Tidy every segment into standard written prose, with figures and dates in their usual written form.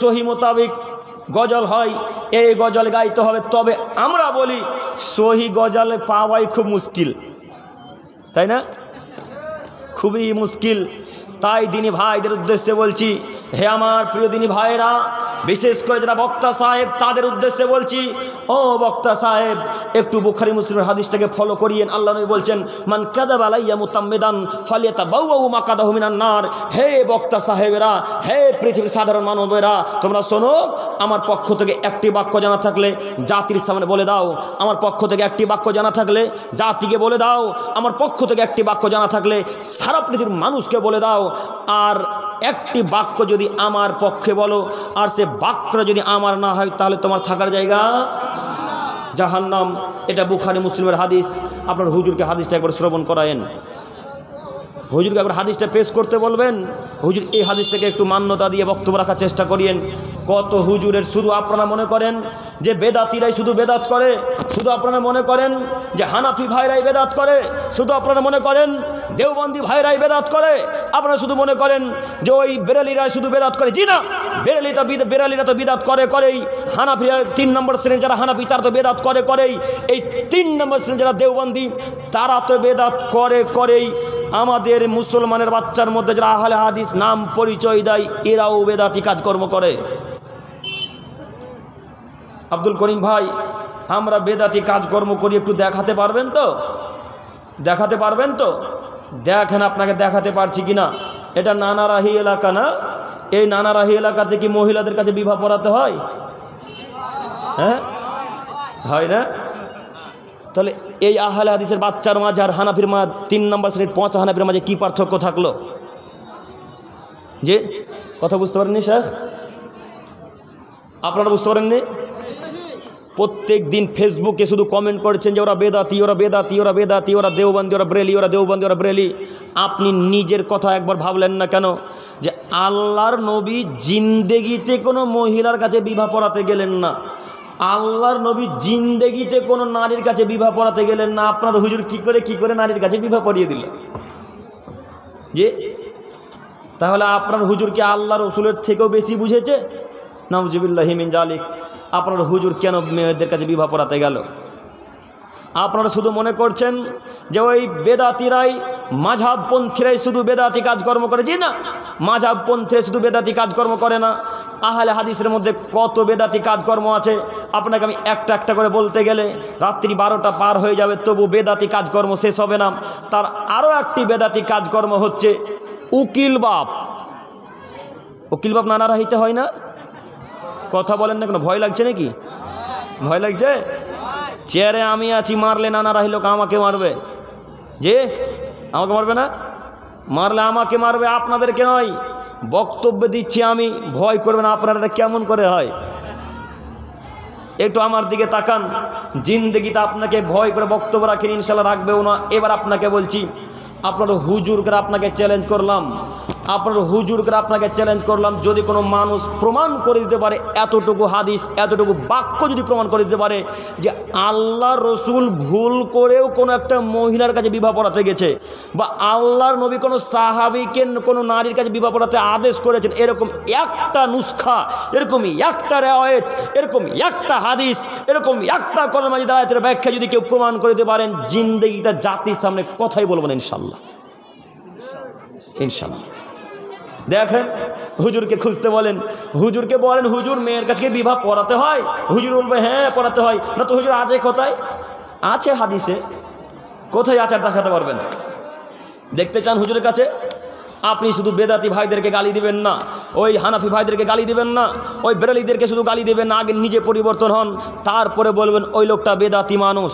সহি মোতাবেক গজল হয়, এই গজল গাইতে হবে। তবে আমরা বলি সহি গজল পাওয়াই খুব মুশকিল, তাই না? খুবই মুশকিল। তাই দিনী ভাইদের উদ্দেশ্যে বলছি, হে আমার প্রিয় দিনী ভাইরা, বিশেষ করে যারা বক্তা সাহেব তাদের উদ্দেশ্যে বলছি, ও বক্তা সাহেব একটু বুখারী মুসলিমের হাদিসটাকে ফলো করিয়েন। আল্লাহ নবী বলছেন, মান কাযাবা আলাইয়া মুতাম্মিদান ফালিয়াতাবাওয়া মাকাদাহু মিনান নার। হে বক্তা সাহেবেরা, হে পৃথিবীর সাধারণ মানবেরা, তোমরা শোনো, আমার পক্ষ থেকে একটি বাক্য জানা থাকলে জাতির সামনে বলে দাও। আমার পক্ষ থেকে একটি বাক্য জানা থাকলে জাতিকে বলে দাও। আমার পক্ষ থেকে একটি বাক্য জানা থাকলে সারা পৃথিবীর মানুষকে বলে দাও। আর একটি বাক্য যদি আমার পক্ষে বলো আর সে বাক্যটা যদি আমার না হয়, তাহলে তোমার থাকার জায়গা জাহান্নাম। এটা বুখারী মুসলিমের হাদিস। আপনার হুজুরকে হাদিসটা একবার শ্রবণ করায়েন, হুজুরকে একবার হাদিসটা পেশ করতে বলবেন। হুজুর এই হাদিসটাকে একটু মান্যতা দিয়ে বক্তব্য রাখার চেষ্টা করিয়েন। কত হুজুরের শুধু আপনারা মনে করেন যে বেদাতিরাই শুধু বেদাত করে, শুধু আপনারা মনে করেন যে হানাফি ভাইরাই বেদাত করে, শুধু আপনারা মনে করেন দেওবন্দি ভাইরাই বেদাত করে, আপনারা শুধু মনে করেন যে ওই বেরেলিরাই শুধু বেদাত করে। জি না, বেরেলিরা তো বেদাত করেই। হানাফিরা 3 নম্বর শ্রেণীর যারা হানাফি তারা তো বেদাত করেই। এই 3 নম্বর শ্রেণীর যারা দেওবন্দি তারা তো বেদাত করেই। আমাদের মুসলমানের বাচ্চার মধ্যে যারা আহলে হাদিস নাম পরিচয় দেয়, এরাও বেদাতি কাজকর্ম করে। আব্দুল করিম ভাই, আমরা বেদাতি কাজকর্ম করি, একটু দেখাতে পারবেন তো? দেখাতে পারবেন তো? দেখেন আপনাকে দেখাতে পারছি কিনা। এটা নানারাহি এলাকা না? এই নানারাহি এলাকাতে কি মহিলাদের কাছে বিবাহ পড়াতে হয়? হ্যাঁ, হয় না? তাহলে এই আহলে হাদিসের বাচ্চার মাঝে আর হানাফির 3 নম্বর শ্রেণীর 5 হানাফির মাঝে কি পার্থক্য থাকলো? যে কথা বুঝতে পারেননি শেখ? আপনারা বুঝতে পারেননি? প্রত্যেক দিন ফেসবুকে শুধু কমেন্ট করেছেন যে ওরা বেদাতি, ওরা বেদাতি, ওরা বেদাতি, ওরা দেওবন্দি, ওরা ব্রেলি, ওরা দেওবন্দি, ওরা ব্রেলি। আপনি নিজের কথা একবার ভাবলেন না কেন যে আল্লাহর নবী জিন্দেগিতে কোনো মহিলার কাছে বিবাহ পড়াতে গেলেন না? আল্লাহর নবী জিন্দেগিতে কোনো নারীর কাছে বিবাহ পড়াতে গেলেন না। আপনার হুজুর কি করে নারীর কাছে বিবাহ পড়িয়ে দিল? যে তাহলে আপনার হুজুর কি আল্লাহ রসুলের থেকেও বেশি বুঝেছে? নাউজুবিল্লাহি মিন জালিক। আপনার হুজুর কেন মেয়েদের কাছে বিবাহ পড়াতে গেল? আপনারা শুধু মনে করছেন যে ওই বেদাতিরাই, মাঝহাবপন্থীরাই শুধু বেদাতি কাজকর্ম করে। জি না, মাঝহাবপন্থীরা শুধু বেদাতি কাজকর্ম করে না। আহলে হাদিসের মধ্যে কত বেদাতি কাজকর্ম আছে, আপনাকে আমি একটা একটা করে বলতে গেলে রাত্রি 12টা পার হয়ে যাবে, তবু বেদাতি কাজকর্ম শেষ হবে না। তার আরও একটি বেদাতি কাজকর্ম হচ্ছে উকিল বাপ। উকিল বাপ নানারাহিতে হয় না? কথা বলেন না কেন? ভয় লাগছে নাকি? ভয় লাগছে? চেয়ারে আমি আছি, মারলে নানারাহি লোক আমাকে মারবে। যে আমাকে মারবে না? মারলে আমাকে মারবে, আপনাদেরকে নয়। বক্তব্য দিচ্ছি আমি, ভয় করবেন। আপনারা এটা কেমন করে হয়? একটু আমার দিকে তাকান। জিন্দেগিতে আপনাকে ভয় করে বক্তব্য রাখেন, ইনশাল্লাহ রাখবেও না। এবার আপনাকে বলছি, আপনার হুজুরকে আপনাকে চ্যালেঞ্জ করলাম, যদি কোনো মানুষ প্রমাণ করে দিতে পারে, এতটুকু হাদিস, এতটুকু বাক্য যদি প্রমাণ করে দিতে পারে যে আল্লাহর রসুল ভুল করেও কোনো একটা মহিলার কাছে বিবাহ পড়াতে গেছে, বা আল্লাহর নবী কোনো সাহাবীকে কোনো নারীর কাছে বিবাহ পড়াতে আদেশ করেছেন, এরকম একটা নুসখা, এরকমই একটা রেওয়ায়েত, এরকম একটা হাদিস, এরকম একটা কোরআন মাজিদ আয়াতের ব্যাখ্যা যদি কেউ প্রমাণ করে দিতে পারেন, জিন্দেগিটা জাতির সামনে কথাই বলবেন ইনশাল্লাহ। ইনশাল্লাহ। দেখেন, হুজুরকে খুঁজতে বলেন, হুজুরকে বলেন হুজুর মেয়ের কাছে বিবাহ পড়াতে হয়? হুজুর বলবে হ্যাঁ পড়াতে হয়। না তো হুজুর আছে কোথায়? আছে হাদিসে। কোথায় আছে দেখাতে পারবেন? দেখতে চান হুজুরের কাছে? আপনি শুধু বেদাতি ভাইদেরকে গালি দিবেন না, ওই হানাফি ভাইদেরকে গালি দিবেন না, ওই বেরেলিদেরকে শুধু গালি দিবেন না। আগে নিজে পরিবর্তন হন, তারপরে বলবেন ওই লোকটা বেদাতি মানুষ।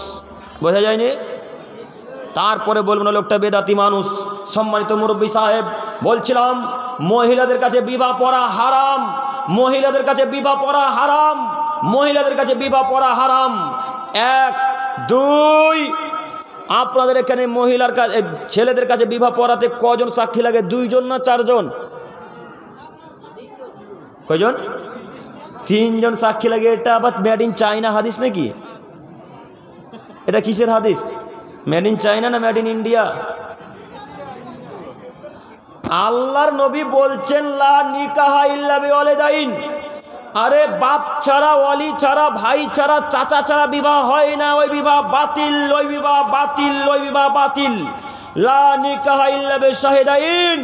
বোঝা যায়নি? তারপরে বলবেন ওই লোকটা বেদাতি মানুষ। সম্মানিত মুরব্বী সাহেব, বলছিলাম মহিলাদের কাছে বিবাহ পড়া হারাম, মহিলাদের কাছে বিবাহ পড়া হারাম, মহিলাদের কাছে বিবাহ পড়া হারাম। 1, 2, আপনাদের এখানে মহিলার কাছে, ছেলেদের কাছে বিবাহ পড়াতে কজন সাক্ষী লাগে? 2 জন না 4 জন? কয়জন? 3 জন সাক্ষী লাগে। এটা আবার মেড ইন চায়না হাদিস নাকি? এটা কিসের হাদিস? মেড ইন চায়না না মেড ইন ইন্ডিয়া? আল্লাহর নবী বলছেন লা নিকাহা ইল্লা বিওয়ালিদাইন, আরে বাপ ছাড়া, ওয়ালি ছাড়া, ভাই ছাড়া, চাচা ছাড়া বিবাহ হয় না, ওই বিবাহ বাতিল, ওই বিবাহ বাতিল, ওই বিবাহ বাতিল। লা নিকাহা ইল্লা বিশাহিদাইন,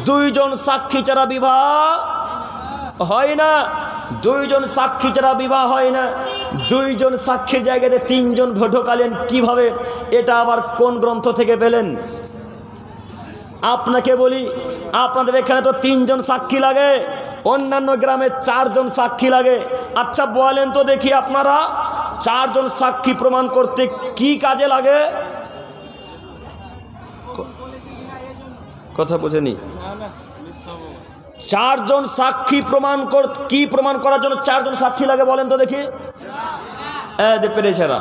দুইজন সাক্ষী ছাড়া বিবাহ হয় না, দুইজন সাক্ষী ছাড়া বিবাহ হয় না। দুইজন সাক্ষীর জায়গাতে তিনজন ঢোকালেন কিভাবে? এটা আবার কোন গ্রন্থ থেকে পেলেন? আপনাকে বলি, আপনাদের এখানে তো তিনজন সাক্ষী লাগে, অন্যান্য গ্রামে চারজন সাক্ষী লাগে। আচ্ছা বলেন তো দেখি, আপনারা চারজন সাক্ষী প্রমাণ করতে কি কাজে লাগে? কথা বোঝেনি? চারজন সাক্ষী কি প্রমাণ করার জন্য চারজন সাক্ষী লাগে বলেন তো দেখি? পেরেছে না।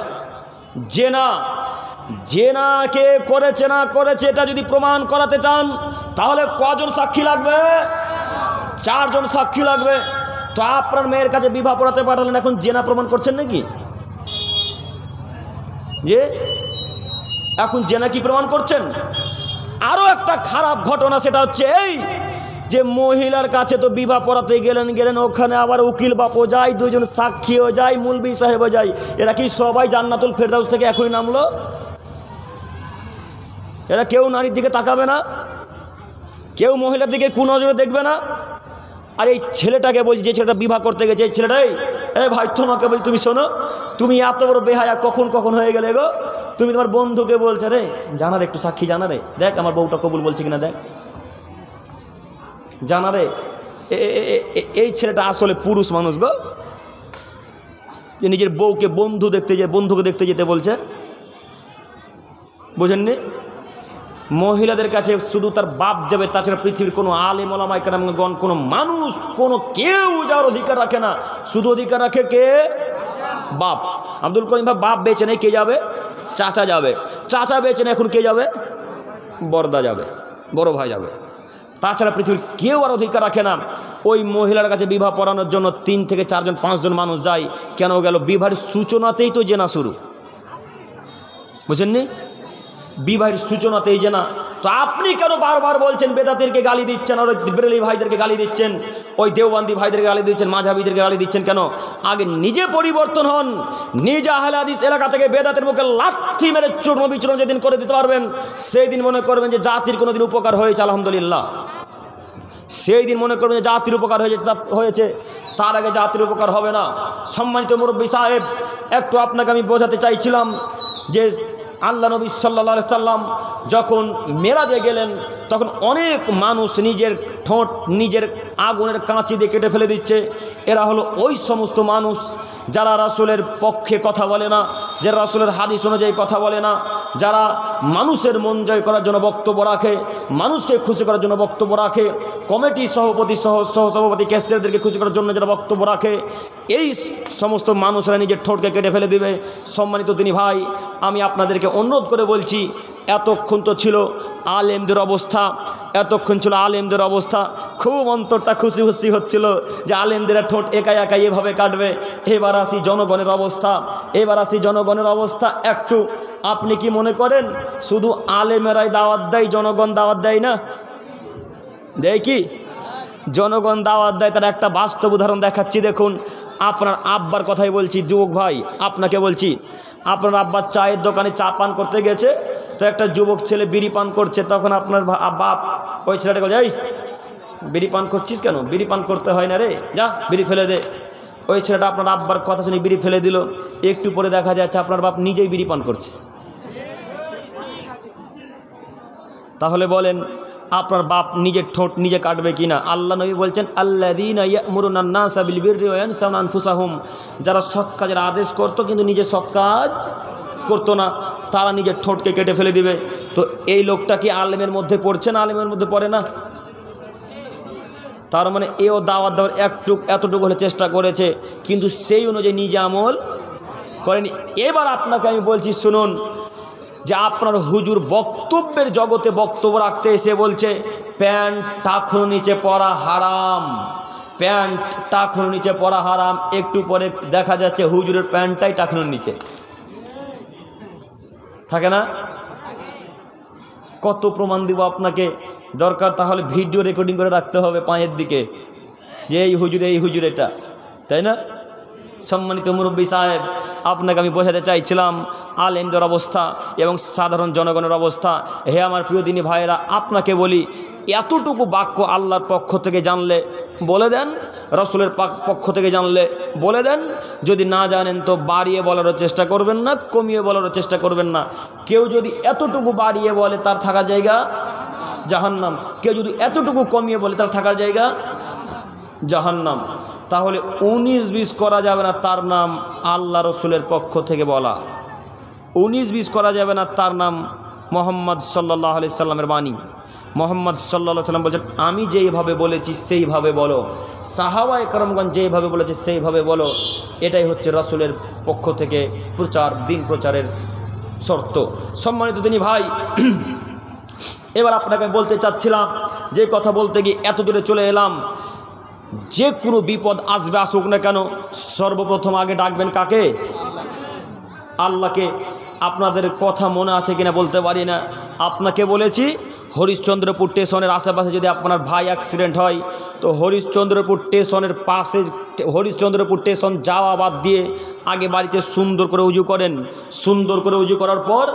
জেনা কে করেছে না করেছে এটা যদি প্রমাণ করাতে চান তাহলে কজন সাক্ষী লাগবে? চারজন সাক্ষী লাগবে। তো আপনার মেয়ের কাছে বিবাহ পড়াতে পাঠালেন, এখন জেনা প্রমাণ করছেন নাকি? যে এখন জেনা কি প্রমাণ করছেন? আরো একটা খারাপ ঘটনা, সেটা হচ্ছে এই যে মহিলার কাছে তো বিবাহ পড়াতে গেলেন, ওখানে আবার উকিল বাপও যায়, দুইজন সাক্ষীও যায়, মুলবি সাহেবও যায়। এরা কি সবাই জান্নাতুল ফেরদাউস থেকে এখনই নামলো? এরা কেউ নারীর দিকে তাকাবে না, কেউ মহিলার দিকে কোন নজরে দেখবে না। আর এই ছেলেটাকে বলছি, যে ছেলেটা বিবাহ করতে গেছে, এই ছেলেটাই ভাই তোমাকে বলি, তুমি শোনো, তুমি এত বড় বেহায়া কখন হয়ে গেলে গো? তুমি তোমার বন্ধুকে বলছো রে জানা রে, একটু সাক্ষী জানা রে, দেখ আমার বউটা কবুল বলছে কিনা, দেখ জানা রে। এই ছেলেটা আসলে পুরুষ মানুষ গো, যে নিজের বউকে বন্ধুকে দেখতে যেতে বলছে। বুঝেননি? মহিলাদের কাছে শুধু তার বাপ যাবে, তাছাড়া পৃথিবীর কোনো আলেম ওলামা কেরামগণ, কোনো মানুষ, কেউ যাওয়ার অধিকার রাখে না। শুধু অধিকার রাখে কে? বাপ। আব্দুল করিম ভাই বাপ বেঁচে নেই, কে যাবে? চাচা যাবে। চাচা বেঁচে নেই, এখন কে যাবে? বড়দা যাবে, বড় ভাই যাবে। তাছাড়া পৃথিবীর কেউ আর অধিকার রাখে না। ওই মহিলার কাছে বিবাহ পড়ানোর জন্য 3 থেকে 4 জন 5 জন মানুষ যায়। কেন গেল? বিবাহের সূচনাতেই তো জেনা শুরু। বুঝেননি? বিবাহের সূচনাতেই জেনা। তো আপনি কেন বারবার বলছেন বেদাতিরকে গালি দিচ্ছেন, আর ওই বেরেলি ভাইদেরকে গালি দিচ্ছেন, ওই দেওবন্দি ভাইদেরকে গালি দিচ্ছেন, মাঝহাবিদেরকে গালি দিচ্ছেন কেন? আগে নিজে পরিবর্তন হন, নিজে আহলে হাদিস এলাকা থেকে বেদাতের মুখে লাথি মেরে চূর্ণ বিচূর্ণ যেদিন করে দিতে পারবেন, সেই দিন মনে করবেন যে জাতির কোনোদিন উপকার হয়েছে। আলহামদুলিল্লাহ, সেই দিন মনে করবেন যে জাতির উপকার হয়েছে। তার আগে জাতির উপকার হবে না। সম্মানিত মুরব্বী সাহেব, একটু আপনাকে আমি বোঝাতে চাইছিলাম যে আল্লাহ নবী সাল্লাল্লাহু আলাইহি সাল্লাম যখন মেরাজে গেলেন, তখন অনেক মানুষ নিজের ঠোঁট নিজের আগুনের কাঁচি দিয়ে কেটে ফেলে দিচ্ছে। এরা হলো ওই সমস্ত মানুষ যারা রাসূলের পক্ষে কথা বলে না, যারা রাসূলের হাদিস অনুযায়ী কথা বলে না, যারা মানুষের মন জয় করার জন্য বক্তব্য রাখে, মানুষকে খুশি করার জন্য বক্তব্য রাখে, কমিটি সভাপতি সহসভাপতি ক্যাশিয়ারদেরকে খুশি করার জন্য যারা বক্তব্য রাখে, এই সমস্ত মানুষরা নিজের ঠোঁটকে কেটে ফেলে দিবে। সম্মানিত তিনি ভাই, আমি আপনাদেরকে অনুরোধ করে বলছি, এতক্ষণ তো ছিল আলেমদের অবস্থা, এতক্ষণ ছিল আলেমদের অবস্থা, খুব অন্তরটা খুশি হচ্ছিল যে আলেমদের ঠোঁট একাই এভাবে কাটবে। এবার আসি জনগণের অবস্থা। একটু আপনি কি মনে করেন শুধু আলেমেরাই দাওয়াত দেয়, জনগণ দাওয়াত দেয় না? দেয় কি? জনগণ দাওয়াত দেয়। তার একটা বাস্তব উদাহরণ দেখাচ্ছি, দেখুন। আপনার আব্বার কথাই বলছি, যুবক ভাই আপনাকে বলছি, আপনার আব্বার চায়ের দোকানে চা পান করতে গেছে, তো একটা যুবক ছেলে বিড়ি পান করছে। তখন আপনার বাপ ওই ছেলেটাকে বলছে, এই বিড়ি পান করছিস কেন? বিড়ি পান করতে হয় না রে, যা বিড়ি ফেলে দে। ওই ছেলেটা আপনার আব্বার কথা শুনে বিড়ি ফেলে দিল। একটু পরে দেখা যাচ্ছে আপনার বাপ নিজেই বিড়ি পান করছে। তাহলে বলেন আপনার বাপ নিজের ঠোঁট নিজে কাটবে কিনা? আল্লাহ নবী বলছেন, আল্লাযীনা ইয়া'মুরুনা আন-নাসা বিল বিররি ওয়া ইয়ানসাউনা আনফুসাহুম, যারা সৎ কাজের আদেশ করতো কিন্তু নিজে সৎ কাজ করতো না, তারা নিজের ঠোঁটকে কেটে ফেলে দিবে। তো এই লোকটা কি আলেমের মধ্যে পড়ছে না আলেমের মধ্যে পড়ে না? তার মানে এও দাওয়াত দেওয়ার এতটুকু হলে চেষ্টা করেছে, কিন্তু সেই অনুযায়ী নিজে আমল করেনি। এবার আপনাকে আমি বলছি, শুনুন, যে আপনার হুজুর বক্তব্যের জগতে বক্তব্য রাখতে এসে বলছে প্যান্ট টাকুর নিচে পরা হারাম, প্যান্ট টাকুর নিচে পরা হারাম। একটু পরে দেখা যাচ্ছে হুজুরের প্যান্টটাই টাকুর নিচে থাকে না? কত প্রমাণ দিব আপনাকে? দরকার তাহলে ভিডিও রেকর্ডিং করে রাখতে হবে পায়ের দিকে, যে এই হুজুর এটা, তাই না? সম্মানিত মুরব্বী সাহেব, আপনাকে আমি বোঝাতে চাইছিলাম আলেমদের অবস্থা এবং সাধারণ জনগণের অবস্থা। হে আমার প্রিয় দিনী ভাইয়েরা, আপনাকে বলি, এতটুকু বাক্য আল্লাহর পক্ষ থেকে জানলে বলে দেন, রসুলের পক্ষ থেকে জানলে বলে দেন। যদি না জানেন তো বাড়িয়ে বলারও চেষ্টা করবেন না, কমিয়ে বলারও চেষ্টা করবেন না। কেউ যদি এতটুকু বাড়িয়ে বলে তার থাকার জায়গা জাহান্নাম, কেউ যদি এতটুকু কমিয়ে বলে তার থাকার জায়গা জাহান্নাম। তাহলে 19-20 করা যাবে না, তার নাম আল্লাহ রসুলের পক্ষ থেকে বলা। 19-20 করা যাবে না, তার নাম মোহাম্মদ সাল্লাল্লাহু আলাইহি সাল্লামের বাণী। মোহাম্মদ সাল্লাল্লাহু আলাইহি সাল্লাম বলছেন, আমি যেইভাবে বলেছি সেইভাবে বলো, সাহাবায়ে কেরামগণ যেইভাবে বলেছে সেইভাবে বলো। এটাই হচ্ছে রসুলের পক্ষ থেকে প্রচার, দিন প্রচারের শর্ত। সম্মানিত দিনী ভাই, এবার আপনাকে বলতে চাচ্ছিলাম, যে কথা বলতে গিয়ে এত দূরে চলে এলাম। যে কোনো বিপদ আসবে, আসুক না কেন, সর্বপ্রথম আগে ডাকবেন কাকে? আল্লাহকে। আপনাদের কথা মনে আছে কিনা বলতে পারি না, আপনাকে বলেছি হরিশ্চন্দ্রপুর স্টেশনের আশেপাশে যদি আপনার ভাই অ্যাক্সিডেন্ট হয়, তো হরিশ্চন্দ্রপুর স্টেশনের পাশে, হরিশ্চন্দ্রপুর স্টেশন যাওয়া বাদ দিয়ে আগে বাড়িতে সুন্দর করে উজু করেন। সুন্দর করে উজু করার পর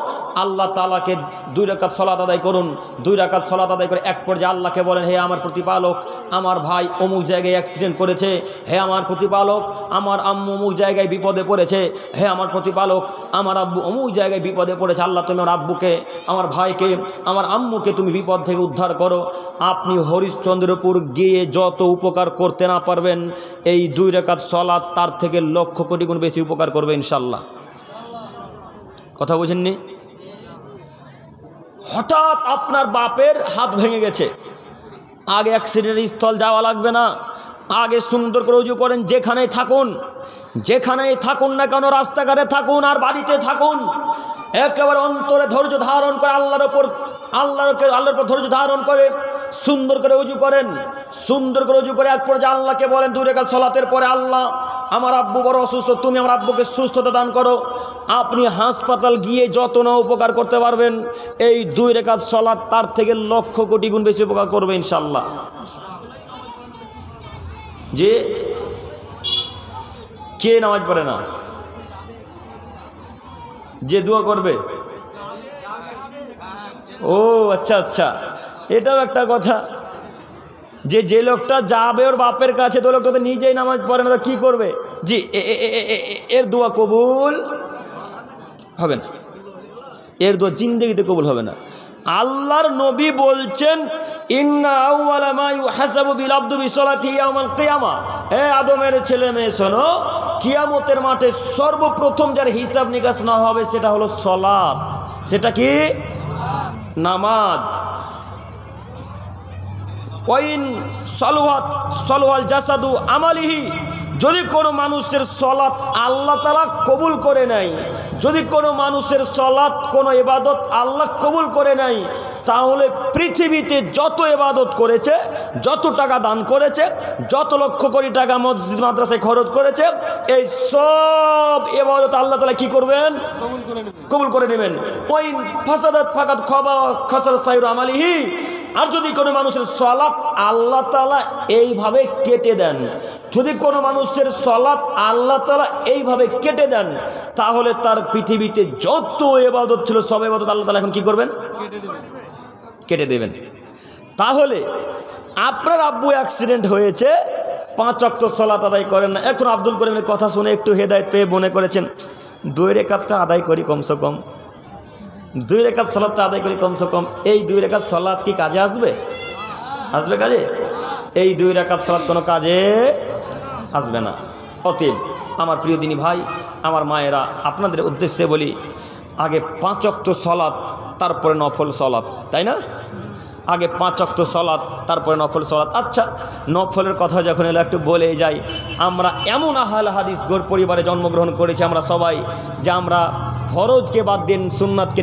আল্লাহ তাআলাকে 2 রাকাত সালাত আদায় করুন। 2 রাকাত সালাত আদায় করে এক পর্যায়ে আল্লাহকে বলেন, হে আমার প্রতিপালক, আমার ভাই অমুক জায়গায় অ্যাক্সিডেন্ট করেছে। হে আমার প্রতিপালক, আমার আম্মু অমুক জায়গায় বিপদে পড়েছে। হে আমার প্রতিপালক, আমার আব্বু অমুক জায়গায় বিপদে পড়েছে। আল্লাহ, তুমি আমার আব্বুকে, আমার ভাইকে, আমার আম্মুকে তুমি বিপদ থেকে উদ্ধার করো। আপনি হরিশ্চন্দ্রপুর গিয়ে যত উপকার করতে না পারবেন, এই 2 রাকাত সালাত তার থেকে লক্ষ কোটি গুণ বেশি উপকার করবে ইনশাল্লাহ। কথা বুঝেননি? হঠাৎ আপনার বাপের হাত ভেঙে গেছে, আগে অ্যাক্সিডেন্ট স্থল যাওয়া লাগবে না, আগে সুন্দর করে উজু করেন। যেখানেই থাকুন না কেন, রাস্তাঘাটে থাকুন আর বাড়িতে থাকুন, একেবারে অন্তরে ধৈর্য ধারণ করে আল্লাহর উপর ধৈর্য ধারণ করে সুন্দর করে উজু করেন। সুন্দর করে উজু করে এক পর্যায়ে আল্লাহকে বলেন 2 রাকাত সালাতের পরে, আল্লাহ, আমার আব্বু বড় অসুস্থ, তুমি আমার আব্বুকে সুস্থতা দান করো। আপনি হাসপাতাল গিয়ে যত না উপকার করতে পারবেন, এই 2 রাকাত সালাত তার থেকে লক্ষ কোটি গুণ বেশি উপকার করবে ইনশাল্লাহ। যে কে নামাজ পড়ে না, যে দোয়া করবে? ও আচ্ছা, এটাও একটা কথা, যে লোকটা যাবে ওর বাপের কাছে, তো লোকটা তো নিজেই নামাজ পড়ে না, তো কী করবে? জি, এর দোয়া কবুল হবে না, এর দোয়া জিন্দেগিতে কবুল হবে না। আল্লাহর নবী বলছেন, ইন্না আউওয়ালা মা ইউহাসাবু বিল আবদু বিসসালাতি ইয়াউমাল কিয়ামা। হে আদমের ছেলে মেয়ে শোনো, কিয়ামতের মাঠে সর্বপ্রথম যার হিসাব নিকাশ না হবে সেটা হলো সালাত। সেটা কি? নামাজ। ওয়াইন সালুহাল জাসাদু আমালিহি, যদি কোনো মানুষের সালাত আল্লাহ তাআলা কবুল করে নেয়, যদি কোনো মানুষের সালাত, কোনো ইবাদত আল্লাহ কবুল করে নেয়, তাহলে পৃথিবীতে যত ইবাদত করেছে, যত টাকা দান করেছে, যত লক্ষ কোটি টাকা মসজিদ মাদ্রাসায় খরচ করেছে, এই সব ইবাদত আল্লাহ তাআলা কি করবেন? কবুল করে নেবেন। ওয়াইন ফাসাদাত ফাকাত খাসার সাইরু আমালিহি, আর যদি কোনো মানুষের সালাত আল্লাহ তাআলা এইভাবে কেটে দেন, যদি কোনো মানুষের সালাত আল্লাহ তাআলা এইভাবে কেটে দেন, তাহলে তার পৃথিবীতে যত ইবাদত ছিল সব ইবাদত আল্লাহ তাআলা এখন কি করবেন? কেটে দেবেন। তাহলে আপনার আব্বু অ্যাক্সিডেন্ট হয়েছে, 5 ওয়াক্ত সালাত আদায় করেন না। এখন আব্দুল করিমের কথা শুনে একটু হেদায়েত পেয়ে মনে করেছেন 2 রাকাতটা আদায় করি কমসে কম, 2 রাকাত সালাতটা আদায় করি কমসে কম। এই 2 রাকাত সালাত কি কাজে আসবে? আসবে কাজে? এই 2 রাকাত সালাত কোনো কাজে আসবে না। অতএব আমার প্রিয় দিনী ভাই, আমার মায়েরা, আপনাদের উদ্দেশ্যে বলি, আগে 5 ওয়াক্ত সালাত, তারপরে নফল সালাত, তাই না? আগে 5 ওয়াক্ত সালাত, তারপরে নফল সালাত। আচ্ছা, নফলের কথা যখন এলো একটু বলে যাই। আমরা এমন আহলে হাদিস পরিবারে জন্মগ্রহণ করেছি আমরা সবাই, যে আমরা ফরজকে বাদ দিন সুন্নাতকে